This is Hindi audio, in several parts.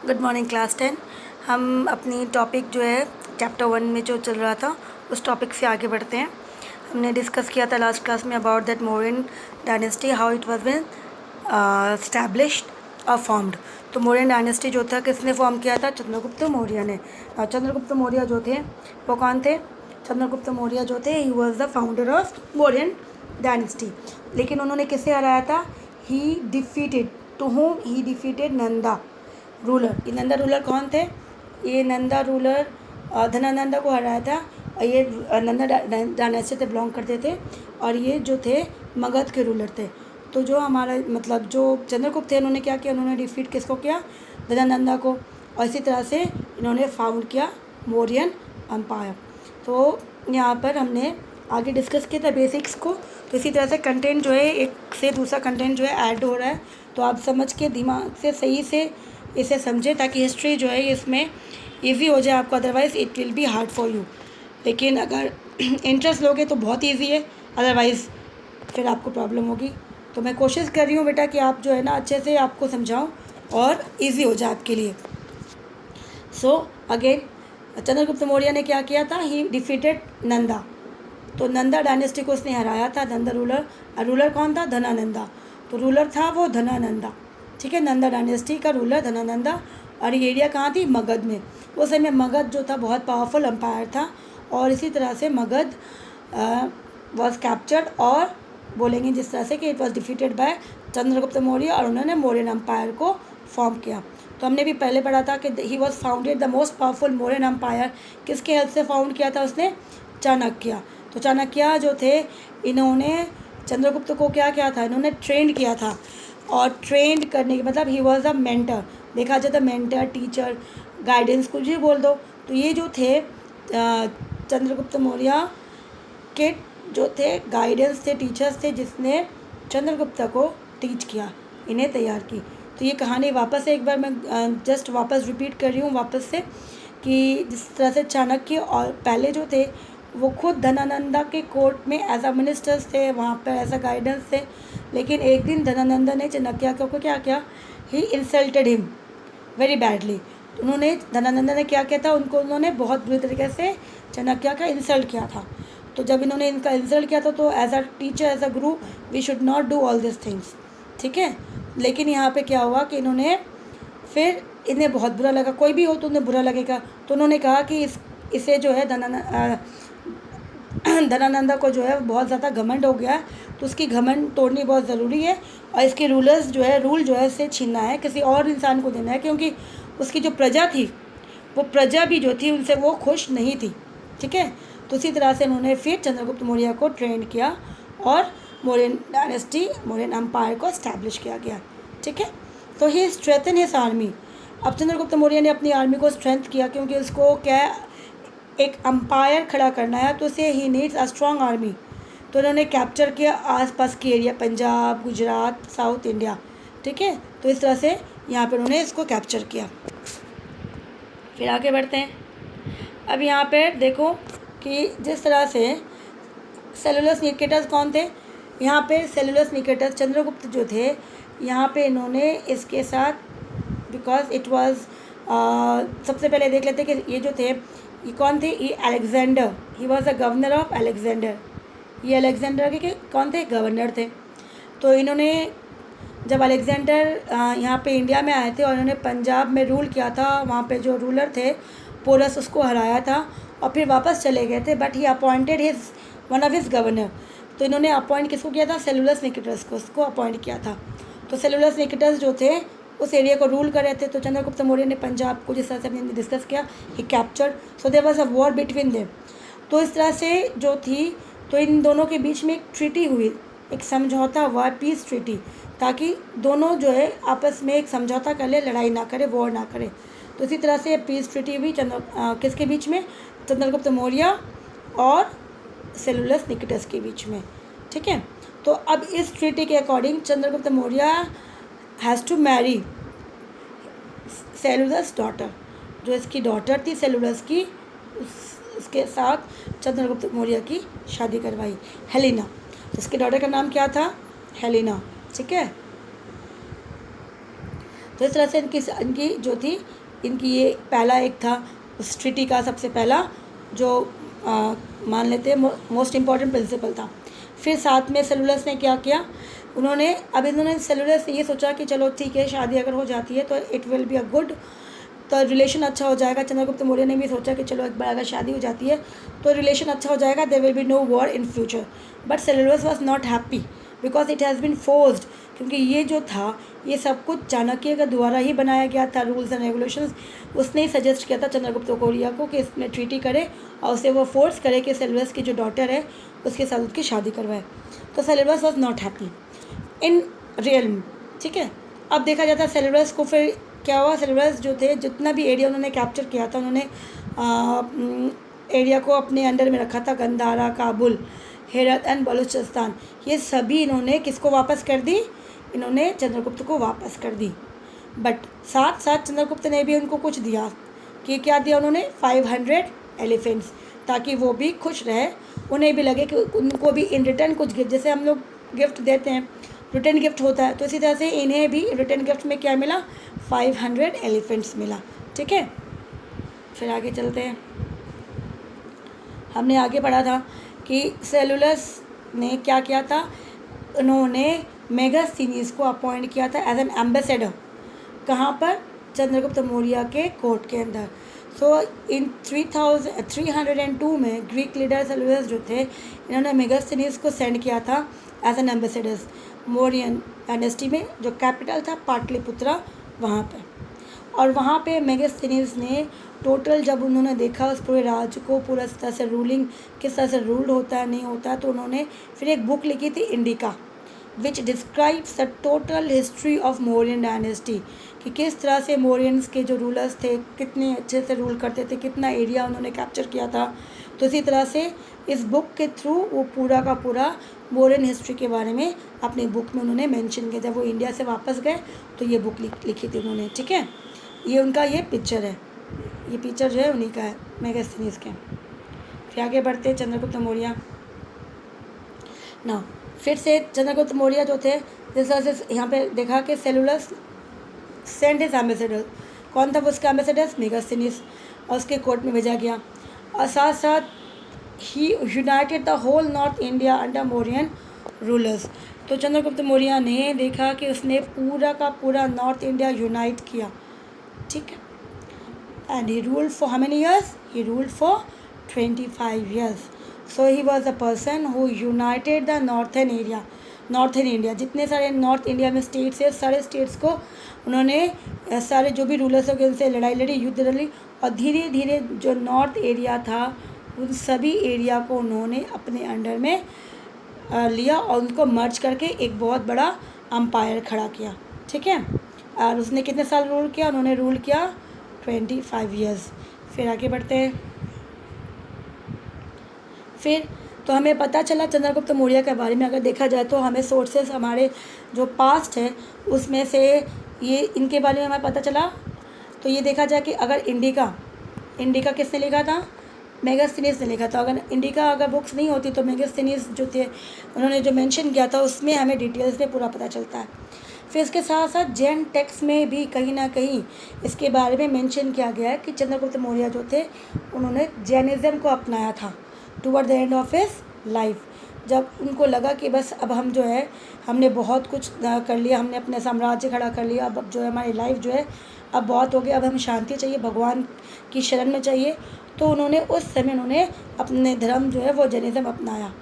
Good morning class 10। हम अपनी टॉपिक जो है चैप्टर 1 में जो चल रहा था उस टॉपिक से आगे बढ़ते हैं। हमने डिस्कस किया था लास्ट क्लास में about that Mauryan dynasty, how it was been established और फॉर्म्ड। तो मौर्यन डायनेस्टी जो था किसने फॉर्म किया था? चंद्रगुप्त मौर्य ने। और चंद्रगुप्त मौर्य जो थे वो कौन थे? चंद्रगुप्त मौर्य जो थे he was the founder of Mauryan dynasty. लेकिन उन्होंने किसे हराया था? He defeated, to whom he defeated Nanda ruler. ये नंदा रूलर कौन थे? ये नंदा रूलर धनानंदा को हराया था। और ये नंदा डायनेस्टी से बिलोंग करते थे और ये जो थे मगध के रूलर थे। तो जो हमारा मतलब जो चंद्रगुप्त थे उन्होंने क्या किया? उन्होंने डिफीट किसको किया? धनानंदा को। और इसी तरह से इन्होंने फाउंड किया मौर्यन एम्पायर। तो यहाँ पर हमने आगे डिस्कस किया था बेसिक्स को। तो इसी तरह से कंटेंट जो है एक से दूसरा कंटेंट जो है ऐड हो रहा है, तो आप समझ के दिमाग से सही से इसे समझें ताकि हिस्ट्री जो है इसमें इजी हो जाए आपको, otherwise it will be hard for you. लेकिन अगर इंटरेस्ट लोगे तो बहुत इजी है, अदरवाइज़ फिर आपको प्रॉब्लम होगी। तो मैं कोशिश कर रही हूँ बेटा कि आप जो है ना अच्छे से आपको समझाऊँ और इजी हो जाए आपके लिए। सो अगेन चंद्रगुप्त मौर्य ने क्या किया था? He defeated Nanda. तो नंदा डायनेस्टी को उसने हराया था। नंदा रूलर कौन था? धनानंदा। तो रूलर था वो धनानंदा, ठीक है। नंदा डायनेस्टी का रूलर धनानंदा। और ये एरिया कहाँ थी? मगध में। उस समय मगध जो था बहुत पावरफुल एम्पायर था और इसी तरह से मगध वॉज कैप्चर्ड और बोलेंगे जिस तरह से कि it was defeated by Chandragupta Maurya और उन्होंने मौर्यन एम्पायर को फॉर्म किया। तो हमने भी पहले पढ़ा था कि he was founded the most powerful Mauryan empire. किसके हेल्प से फाउंड किया था उसने? चाणक्य। तो चाणक्य जो थे इन्होंने चंद्रगुप्त को क्या किया था? इन्होंने ट्रेंड किया था। और ट्रेंड करने के मतलब ही वॉज अ मेंटर। देखा जाए तो मेंटर, टीचर, गाइडेंस कुछ भी बोल दो। तो ये जो थे चंद्रगुप्त मौर्य के जो थे गाइडेंस थे, टीचर्स थे, जिसने चंद्रगुप्त को टीच किया, इन्हें तैयार की। तो ये कहानी वापस से एक बार मैं जस्ट वापस रिपीट कर रही हूँ वापस से कि जिस तरह से चाणक्य और पहले जो थे वो खुद धनानंदा के कोर्ट में एज अ मिनिस्टर्स थे, वहाँ पर एज अ गाइडेंस थे। लेकिन एक दिन धनानंदा ने चाणक्य को क्या किया? ही इंसल्टेड हिम वेरी बैडली। उन्होंने धनानंदा ने क्या किया था? उन्होंने बहुत बुरी तरीके से चाणक्य का इंसल्ट किया था। तो जब इन्होंने इनका इंसल्ट किया था तो as a teacher, as a guru, we should not do all this things, ठीक है। लेकिन यहाँ पे क्या हुआ कि इन्होंने फिर इन्हें बहुत बुरा लगा, कोई भी हो तो उन्हें बुरा लगेगा। तो उन्होंने कहा कि इसे जो है धनानंदा को जो है बहुत ज़्यादा घमंड हो गया, तो उसकी घमंड तोड़नी बहुत ज़रूरी है और इसके रूलर्स जो है रूल जो है इसे छीनना है, किसी और इंसान को देना है, क्योंकि उसकी जो प्रजा थी वो प्रजा भी जो थी उनसे वो खुश नहीं थी, ठीक है। तो इसी तरह से उन्होंने फिर चंद्रगुप्त मौर्य को ट्रेंड किया और मौर्यन डायनेस्टी, मौर्यन एम्पायर को इस्टेब्लिश किया गया, ठीक है। तो ही स्ट्रेंथन हिज आर्मी। अब चंद्रगुप्त मौर्य ने अपनी आर्मी को स्ट्रेंथ किया, क्योंकि उसको क्या एक अम्पायर खड़ा करना है, तो उसे he needs a strong army. तो उन्होंने कैप्चर किया आसपास के area, Punjab, Gujarat, south India, ठीक है। तो इस तरह से यहाँ पर उन्होंने इसको कैप्चर किया। फिर आगे बढ़ते हैं। अब यहाँ पर देखो कि जिस तरह से सेलुलस निकेटस कौन थे? यहाँ पे सेलुलस निकेटस चंद्रगुप्त जो थे, यहाँ पे इन्होंने इसके साथ बिकॉज इट वाज सबसे पहले देख लेते कि ये जो थे ये कौन थे? ये Alexander, he was the governor of Alexander. ये अलेक्जेंडर के कौन थे? गवर्नर थे। तो इन्होंने जब अलेक्जेंडर यहाँ पे इंडिया में आए थे और इन्होंने पंजाब में रूल किया था, वहाँ पे जो रूलर थे पोरस, उसको हराया था और फिर वापस चले गए थे। But he appointed his one of his governor. तो इन्होंने अपॉइंट किसको किया था? सेलुलस निकेटस को, उसको अपॉइंट किया था। तो सेलुलस निकेटस जो थे उस एरिया को रूल कर रहे थे। तो चंद्रगुप्त मौर्य ने पंजाब को, जिस तरह से हमने डिस्कस किया, he captured, so there was a war between them. तो इस तरह से जो थी, तो इन दोनों के बीच में एक ट्रीटी हुई, एक समझौता हुआ, पीस ट्रीटी, ताकि दोनों जो है आपस में एक समझौता कर ले, लड़ाई ना करे, वॉर ना करे। तो इसी तरह से पीस ट्रीटी हुई किसके बीच में? चंद्रगुप्त मौर्य और सेलुलस निकेटस के बीच में, ठीक है। तो अब इस ट्रीटी के according Chandragupta Maurya has to marry Seleucus daughter, जो इसकी डॉटर थी सेलुलस की, उसके साथ चंद्रगुप्त मौर्य की शादी करवाई, हेलेना। उसके डॉटर का नाम क्या था? हेलेना, ठीक है। तो इस तरह से इनकी जो थी, इनकी ये पहला एक था उस ट्रीटी का सबसे पहला जो मान लेते हैं मोस्ट इम्पॉर्टेंट प्रिंसिपल था। फिर साथ में सेलुलस ने क्या किया, इन्होंने सेलुलस ये सोचा कि चलो ठीक है, शादी अगर हो जाती है तो it will be a good, तो रिलेशन अच्छा हो जाएगा। चंद्रगुप्त मौर्य ने भी सोचा कि चलो एक बार अगर शादी हो जाती है तो रिलेशन अच्छा हो जाएगा, there will be no war in future. But Seleucus was not happy because it has been forced, क्योंकि ये जो था ये सब कुछ चाणक्य के द्वारा ही बनाया गया था, रूल्स एंड रेगुलेशंस। उसने ही सजेस्ट किया था चंद्रगुप्त मौर्य को कि इसमें ट्रीटी करे और उसे वो फोर्स करे कि सेलुलस की जो डॉटर है उसके साथ उसकी शादी करवाए। तो cellulose was not happy in real, ठीक है। अब देखा जाता है सेलुलस को फिर क्या हुआ, सेलुलस जो थे जितना भी एरिया उन्होंने कैप्चर किया था, उन्होंने एरिया को अपने अंडर में रखा था, गंधारा, काबुल, हेरत एंड बलूचिस्तान, ये सभी इन्होंने किसको वापस कर दी, इन्होंने चंद्रगुप्त को वापस कर दी। बट साथ साथ चंद्रगुप्त ने भी उनको कुछ दिया, कि क्या दिया उन्होंने, 500 एलिफेंट्स, ताकि वो भी खुश रहे, उन्हें भी लगे कि उनको भी इन रिटर्न कुछ गिफ्ट, जैसे हम लोग गिफ्ट देते हैं रिटर्न गिफ्ट होता है, तो इसी तरह से इन्हें भी रिटर्न गिफ्ट में क्या मिला, 500 एलिफेंट्स मिला, ठीक है। फिर आगे चलते हैं। हमने आगे पढ़ा था कि सेलुलस ने क्या किया था, उन्होंने मेगास्थनीज को अपॉइंट किया था एज एन एम्बेसडर, कहाँ पर, चंद्रगुप्त मौर्य के कोर्ट के अंदर। सो इन 302 में ग्रीक लीडर सेलुलस जो थे, इन्होंने मेगास्थनीज को सेंड किया था as an ambassadors Mauryan dynasty में, जो कैपिटल था पाटलिपुत्रा, वहाँ पे। और वहाँ पे मेगास्थनीज ने टोटल जब उन्होंने देखा उस पूरे राज्य को, पूरा तरह से रूलिंग किस तरह से रूल्ड होता है नहीं होता है, तो उन्होंने फिर एक बुक लिखी थी indica, which describes the total history of Mauryan dynasty, कि किस तरह से मौर्यंस के जो रूलर्स थे कितने अच्छे से रूल करते थे, कितना एरिया उन्होंने कैप्चर किया था। तो इसी तरह से इस बुक के थ्रू वो पूरा का पूरा मौर्यन हिस्ट्री के बारे में अपनी बुक में उन्होंने मेंशन किया। जब वो इंडिया से वापस गए तो ये बुक लिखी थी उन्होंने, ठीक है। ये उनका ये पिक्चर है, ये पिक्चर जो है उन्हीं का है, मेगास्थनीज के। फिर आगे बढ़ते हैं चंद्रगुप्त मौर्य ना। फिर से चंद्रगुप्त मौर्य जो थे, जिस तरह से यहाँ पे देखा कि सेलुलस सेंड हिज एम्बेसडर, कौन था उसका एम्बेसडर, मेगास्थनीज, और उसके कोर्ट में भेजा गया। और साथ साथ ही united the whole north India under Mauryan rulers. तो चंद्रगुप्त मौर्य ने देखा कि उसने पूरा का पूरा नॉर्थ इंडिया यूनाइट किया, ठीक है। And he ruled for how many years, he ruled for 25 years. So he was the person who United the northern India, जितने सारे नॉर्थ इंडिया में स्टेट्स है, सारे स्टेट्स को उन्होंने, सारे जो भी रूलर्स हो गए उनसे लड़ाई लड़ी, युद्ध लड़ी, और धीरे धीरे जो नॉर्थ एरिया था उन सभी एरिया को उन्होंने अपने अंडर में लिया और उनको मर्ज करके एक बहुत बड़ा अम्पायर खड़ा किया, ठीक है। और उसने कितने साल रूल किया, उन्होंने रूल किया 25 ईयर्स। फिर आगे बढ़ते हैं। फिर तो हमें पता चला चंद्रगुप्त मौर्य के बारे में, अगर देखा जाए तो हमें सोर्सेस हमारे जो पास्ट है उसमें से ये इनके बारे में हमें पता चला। तो ये देखा जाए कि अगर इंडिका किसने लिखा था, मेगास्थनीज ने लिखा था। अगर इंडिका अगर बुक्स नहीं होती तो मेगास्थनीज जो थे उन्होंने जो मेंशन किया था उसमें हमें डिटेल्स में पूरा पता चलता है। फिर इसके साथ साथ जैन टेक्स्ट में भी कहीं ना कहीं इसके बारे में मेंशन किया गया है कि चंद्रगुप्त मौर्य जो थे उन्होंने जैनिज़्म को अपनाया था toward the end of his life. जब उनको लगा कि बस अब हम जो है हमने बहुत कुछ कर लिया, हमने अपने साम्राज्य खड़ा कर लिया, अब जो है हमारी लाइफ जो है अब बहुत हो गया, अब हम शांति चाहिए, भगवान की शरण में चाहिए, तो उन्होंने उस समय उन्होंने अपने धर्म जो है वो जैनिज़्म अपनाया।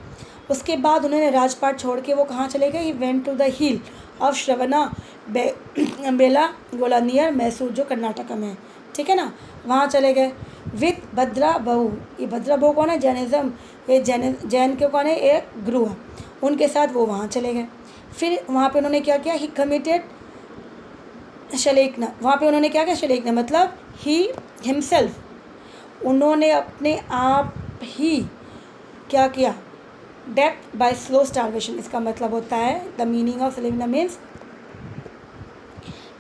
उसके बाद उन्होंने राजपाट छोड़ के वो कहाँ चले गए, he went to the hill of Shravanabelagola near Mysore, जो कर्नाटक में है, ठीक है ना, वहाँ चले गए विद भद्रा बहू। ये भद्रा बहू कौन है, जैनिज़्म, ये जैन के कौन है, एक गुरु है, उनके साथ वो वहाँ चले गए। फिर वहाँ पे उन्होंने क्या किया, ही कमिटेड शलेखना, वहाँ पे उन्होंने क्या किया, शलेखना मतलब ही हिमसेल्फ, उन्होंने अपने आप ही क्या किया, डेथ बाय स्लो स्टार्वेशन। इसका मतलब होता है, द मीनिंग ऑफ शलेखना मीन्स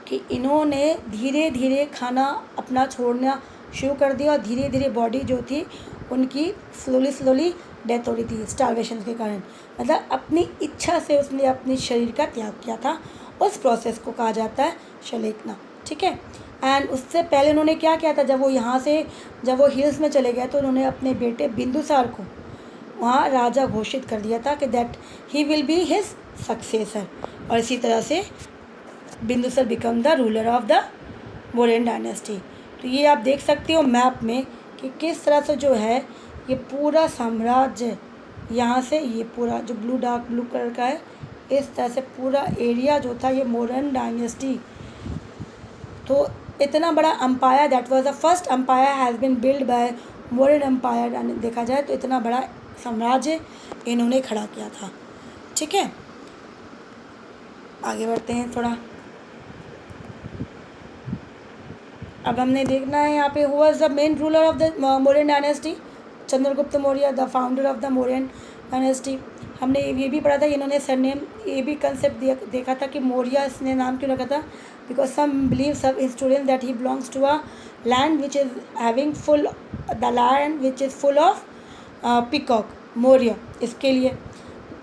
कि इन्होंने धीरे धीरे खाना अपना छोड़ना शुरू कर दिया और धीरे धीरे बॉडी जो थी उनकी स्लोली डेथ हो रही थी स्टार्वेशन के कारण। मतलब अपनी इच्छा से उसने अपने शरीर का त्याग किया था। उस प्रोसेस को कहा जाता है शलेखना, ठीक है। एंड उससे पहले उन्होंने क्या किया था, जब वो हिल्स में चले गए तो उन्होंने अपने बेटे बिंदुसार को वहाँ राजा घोषित कर दिया था कि that he will be his successor, और इसी तरह से Bindusara become the ruler of the Mauryan dynasty. तो ये आप देख सकते हो मैप में कि किस तरह से जो है ये पूरा साम्राज्य, यहाँ से ये पूरा जो डार्क ब्लू कलर का है, इस तरह से पूरा एरिया जो था ये मौर्यन डायनेस्टी। तो इतना बड़ा empire, that was the first empire has been build by Mauryan empire, देखा जाए तो इतना बड़ा साम्राज्य इन्होंने खड़ा किया था, ठीक है। आगे बढ़ते हैं थोड़ा। अब हमने देखना है यहाँ पे who was the main ruler of the Mauryan dynasty, Chandragupta Maurya, the founder of the Mauryan dynasty. हमने ये भी पढ़ा था, इन्होंने सरनेम, ये भी कंसेप्ट देखा था कि मौर्य इसने नाम क्यों रखा था, बिकॉज सम बिलीव सब historian that he belongs to a land which is having full, the land which is full of peacock, Maurya, इसके लिए,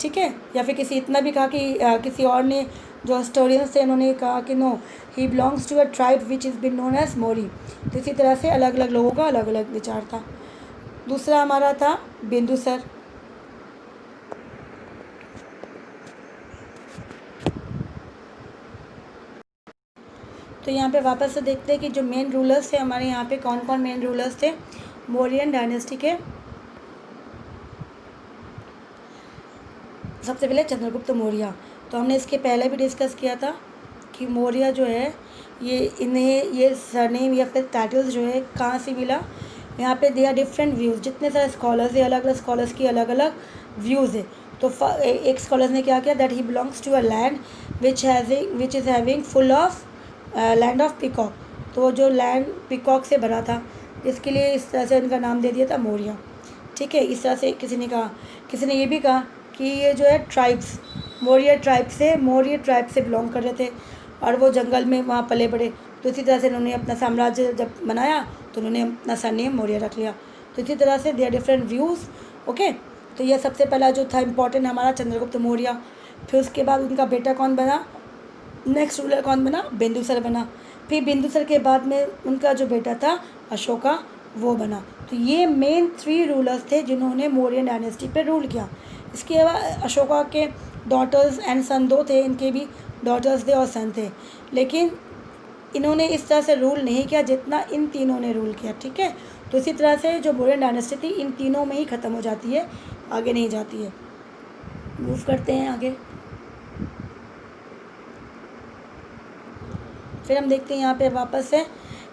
ठीक है। या फिर किसी इतना भी कहा कि किसी और ने, जो हिस्टोरियंस थे, उन्होंने कहा कि no, he belongs to a tribe which is been known as Mauri. तो इसी तरह से अलग अलग लोगों का अलग अलग विचार था। दूसरा हमारा था बिंदुसर। तो यहाँ पे वापस से देखते हैं कि जो मेन रूलर्स थे हमारे यहाँ पे कौन कौन मेन रूलर्स थे मौर्यन डायनेस्टी के। सबसे पहले चंद्रगुप्त मौर्य। तो हमने इसके पहले भी डिस्कस किया था कि मौर्य जो है ये सरनेम या फिर टाइटल्स जो है कहाँ से मिला। यहाँ पे दे आर डिफरेंट व्यूज़, जितने सारे स्कॉलर्स है, अलग अलग स्कॉलर्स की अलग अलग व्यूज़ है। तो एक स्कॉलर्स ने क्या किया, that he belongs to a land which is having full of land of peacock. तो वो जो लैंड पिकॉक से भरा था, इसके लिए इस तरह से उनका नाम दे दिया था मौर्य, ठीक है। इस तरह से किसी ने ये भी कहा कि ये जो है ट्राइब्स, मौर्य ट्राइब से बिलोंग कर रहे थे और वो जंगल में वहाँ पले बड़े। तो इसी तरह से उन्होंने अपना साम्राज्य जब बनाया तो उन्होंने अपना सरनेम मौर्य रख लिया। तो इसी तरह से they are different views, okay. तो यह सबसे पहला जो था इम्पोर्टेंट हमारा चंद्रगुप्त मौर्य। फिर उसके बाद उनका बेटा कौन बना, नेक्स्ट रूलर कौन बना, बिंदुसर बना। फिर बिंदुसर के बाद में उनका जो बेटा था अशोका, वो बना। तो ये मेन 3 रूलर्स थे जिन्होंने मौर्यन डायनेस्टी पे रूल किया। इसके अलावा अशोका के डॉटर्स एंड सन 2 थे, इनके भी डॉटर्स थे और सन थे, लेकिन इन्होंने इस तरह से रूल नहीं किया जितना इन तीनों ने रूल किया, ठीक है। तो इसी तरह से जो मौर्यन डायनेस्टी थी इन तीनों में ही ख़त्म हो जाती है, आगे नहीं जाती है। मूव करते हैं आगे। फिर हम देखते हैं यहाँ पे वापस से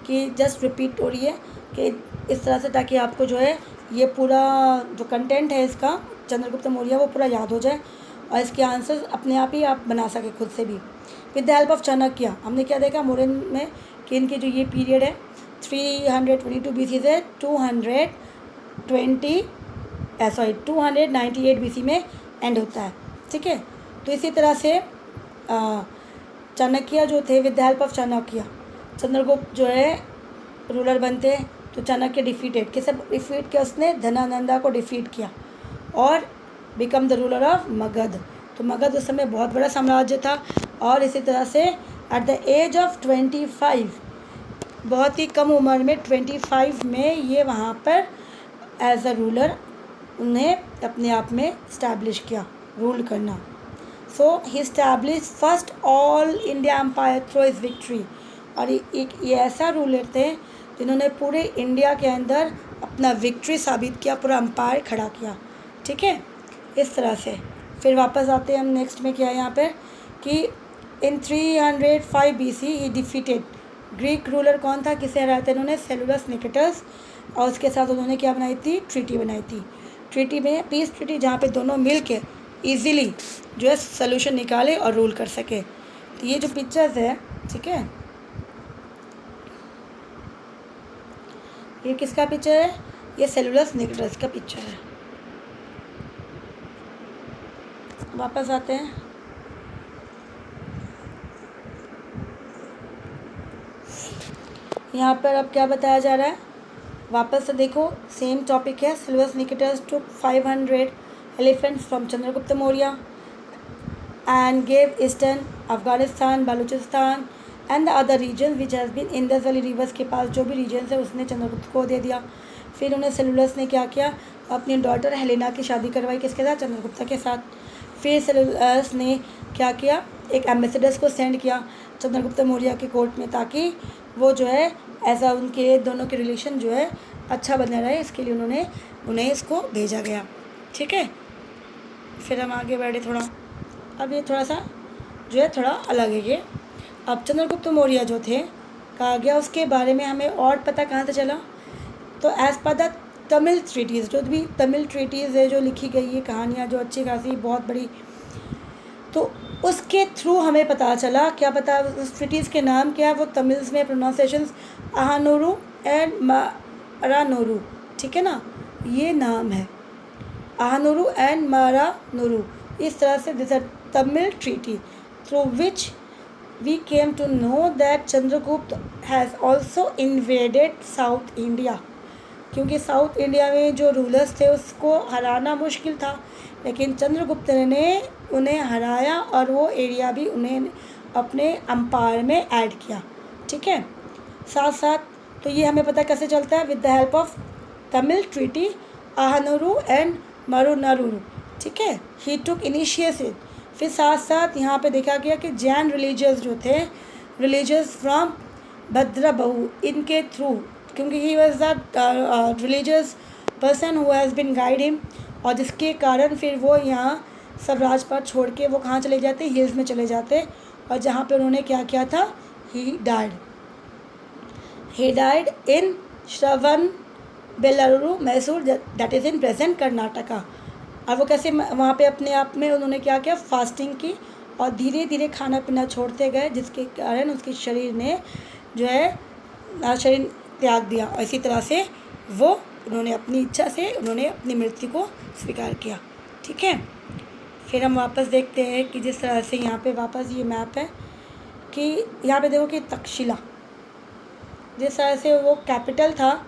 कि जस्ट रिपीट हो रही है कि इस तरह से, ताकि आपको जो है ये पूरा जो कंटेंट है इसका चंद्रगुप्त मौर्य वो पूरा याद हो जाए और इसके आंसर्स अपने आप ही आप बना सके खुद से भी। With the help of Chanakya हमने क्या देखा मौर्यन में कि इनके जो ये पीरियड है 322 BC से 298 BC में एंड होता है, ठीक है। तो इसी तरह से चाणक्य जो थे, with the help of Chanakya Chandragupta जो है रूलर बनते हैं। तो चाणक्य डिफीटेड, किसे डिफीट किया उसने, धनानंदा को डिफीट किया और become the ruler of Magadh. तो मगध उस समय बहुत बड़ा साम्राज्य था और इसी तरह से एट द एज ऑफ 25, बहुत ही कम उम्र में 25 में ये वहाँ पर एज अ रूलर उन्हें अपने आप में इस्टेब्लिश किया रूल करना। So he establish first all India empire through his victory. और ये ऐसा रूलर थे जिन्होंने पूरे इंडिया के अंदर अपना विक्ट्री साबित किया, पूरा एम्पायर खड़ा किया, ठीक है, इस तरह से। फिर वापस आते हैं हम नेक्स्ट में क्या है यहाँ पे कि इन 305 BC ही डिफीटेड ग्रीक रूलर कौन था, किसे हराया था इन्होंने, सेलुलस निकेटस। और उसके साथ उन्होंने क्या बनाई थी, ट्रीटी बनाई थी। ट्रीटी में पीस ट्रीटी, जहाँ पे दोनों मिल के ईजिली जो है सोल्यूशन निकाले और रूल कर सके। तो ये जो पिक्चर्स है, ठीक है, ये किसका पिक्चर है, ये सेलुलस निकेटस का पिक्चर है। वापस आते हैं। यहाँ पर अब क्या बताया जा रहा है, वापस से देखो सेम टॉपिक है। Seleucus Nicator took 500 elephants from Chandragupta Maurya and gave Eastern Afghanistan, Balochistan, and the other region which has been Indus valley rivers के पास जो भी रीजन है उसने चंद्रगुप्त को दे दिया। फिर उन्हें सेलुलस ने क्या किया, अपनी डॉटर हेलेना की शादी करवाई, किसके साथ, चंद्रगुप्त के साथ। फिर सेलुलस ने क्या किया, एक एम्बेसडर्स को सेंड किया चंद्रगुप्त मौर्य के कोर्ट में, ताकि वो जो है ऐसा उनके दोनों के रिलेशन जो है अच्छा बना रहे, इसके लिए उन्हें इसको भेजा गया। ठीक है, फिर हम आगे बढ़े थोड़ा। अब ये थोड़ा सा जो है थोड़ा अलग है ये। अब चंद्रगुप्त मौर्य जो थे, कहा गया उसके बारे में हमें और पता कहाँ से चला, तो as per the Tamil treaties, जो भी तमिल ट्रीटीज़ है जो लिखी गई है कहानियाँ जो अच्छी खासी बहुत बड़ी, तो उसके थ्रू हमें पता चला। क्या पता, उस ट्रीटीज़ के नाम क्या है, वो तमिल्स में प्रोनाउंसिएशंस अहानोरू एंड मारानोरू, ठीक है ना, ये नाम है अहानोरू एंड मारानोरू। इस तरह से this are Tamil treaty through which we came to know that Chandragupta has also invaded South India, क्योंकि साउथ इंडिया में जो रूलर्स थे उसको हराना मुश्किल था, लेकिन चंद्रगुप्त ने उन्हें हराया और वो एरिया भी उन्हें अपने अम्पायर में ऐड किया। ठीक है, साथ साथ तो ये हमें पता कैसे चलता है, with the help of Tamil treaty Akananuru and Marunaru. ठीक है, ही टुक इनिशिएटिव। फिर साथ साथ यहाँ पे देखा गया कि जैन रिलीजियस जो थे, रिलीजियस फ्रॉम भद्रबहू, इनके थ्रू, क्योंकि he was the religious person who has been guide him, और जिसके कारण फिर वो यहाँ सब राजपाट छोड़ के वो कहाँ चले जाते, हिल्स में चले जाते, और जहाँ पे उन्होंने क्या किया था, he died in Shravanabelagola Mysore, that is in present Karnataka. और वो कैसे वहाँ पे अपने आप में उन्होंने क्या किया, फास्टिंग की, और धीरे धीरे खाना पीना छोड़ते गए, जिसके कारण उसके शरीर ने जो है शरीर त्याग दिया, और इसी तरह से वो उन्होंने अपनी इच्छा से उन्होंने अपनी मृत्यु को स्वीकार किया। ठीक है, फिर हम वापस देखते हैं कि जिस तरह से यहाँ पे वापस ये मैप है कि यहाँ पे देखो कि तक्षशिला, जिस तरह से वो कैपिटल था,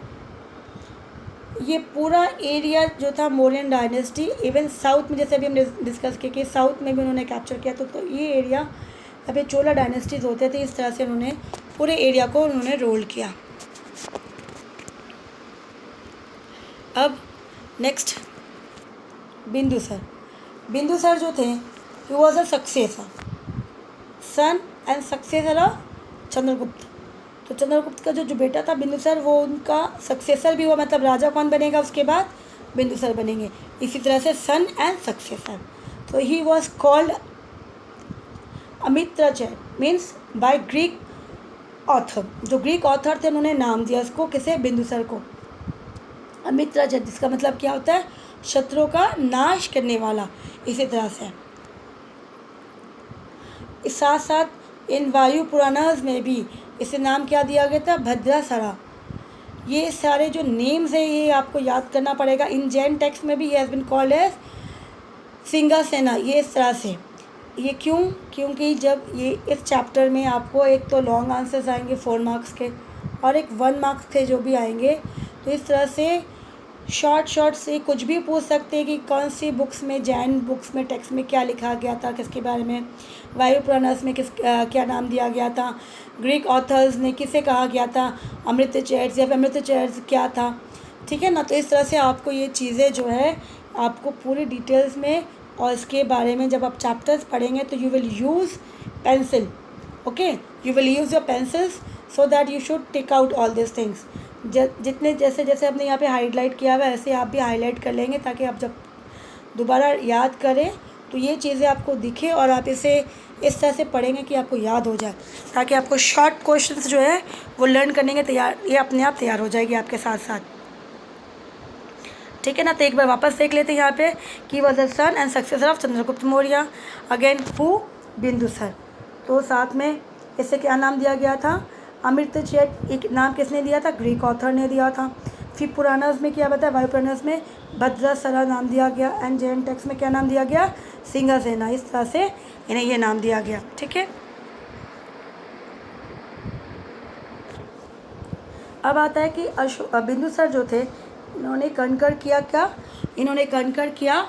ये पूरा एरिया जो था मौर्यन डायनेस्टी, इवन साउथ में जैसे अभी हमने डिस्कस किया कि साउथ में भी उन्होंने कैप्चर किया, तो ये एरिया अभी चोला डायनेस्टीज होते थे, इस तरह से उन्होंने पूरे एरिया को उन्होंने रोल किया। अब नेक्स्ट बिंदुसार जो थे, he was a successor, son and successor of Chandragupta. तो चंद्रगुप्त का जो बेटा था बिंदुसार, वो उनका सक्सेसर भी हुआ, मतलब राजा कौन बनेगा उसके बाद, बिंदुसार बनेंगे। इसी तरह से सन एंड सक्सेसर। तो he was called Amitrochates, means by Greek author, जो ग्रीक ऑथर थे उन्होंने नाम दिया इसको, किसे, बिंदुसार को, अमित्रचैट, जिसका मतलब क्या होता है, शत्रुओं का नाश करने वाला। इसी तरह से इस साथ साथ इन वायु पुराणास में भी इसे नाम क्या दिया गया था, भद्रासरा। ये सारे जो नेम्स हैं ये आपको याद करना पड़ेगा। इन जैन टेक्स्ट में भी ये हैज़ बिन कॉल्ड एज सिंगासेना, ये इस तरह से। ये क्यों, क्योंकि जब ये इस चैप्टर में आपको एक तो लॉन्ग आंसर्स आएंगे 4 मार्क्स के, और एक 1 मार्क्स के जो भी आएंगे, तो इस तरह से शॉर्ट से कुछ भी पूछ सकते हैं कि कौन सी बुक्स में, जैन बुक्स में, टेक्स्ट में क्या लिखा गया था, किसके बारे में, वायु पुराणास में क्या नाम दिया गया था, ग्रीक ऑथर्स ने किसे कहा गया था, अमृतचर्स या फिर अमृतचर्स क्या था। ठीक है ना, तो इस तरह से आपको ये चीज़ें जो है आपको पूरी डिटेल्स में, और इसके बारे में जब आप चैप्टर्स पढ़ेंगे तो you will use pencil, okay, you will use your pencils so that you should take out all this things. जितने जैसे जैसे आपने यहाँ पे हाईलाइट किया हुआ है ऐसे आप भी हाईलाइट कर लेंगे, ताकि आप जब दोबारा याद करें तो ये चीज़ें आपको दिखे और आप इसे इस तरह से पढ़ेंगे कि आपको याद हो जाए, ताकि आपको शॉर्ट क्वेश्चंस जो है वो लर्न करने के तैयार, ये अपने आप तैयार हो जाएगी आपके साथ साथ। ठीक है ना, तो एक बार वापस देख लेते हैं यहाँ पे कि was the son and successor of Chandragupta Maurya, again who, Bindusara. तो साथ में इससे क्या नाम दिया गया था, अमृतचैट, एक नाम किसने दिया था, ग्रीक ऑथर ने दिया था। फिर पुराणास में क्या बताया, वायु पुराणास में भद्रासरा नाम दिया गया, एंड जैन टेक्स्ट में क्या नाम दिया गया, सिंगासेना। इस तरह से इन्हें ये नाम दिया गया। ठीक है, अब आता है कि बिंदुसार जो थे इन्होंने कनकर किया क्या, इन्होंने कनकर किया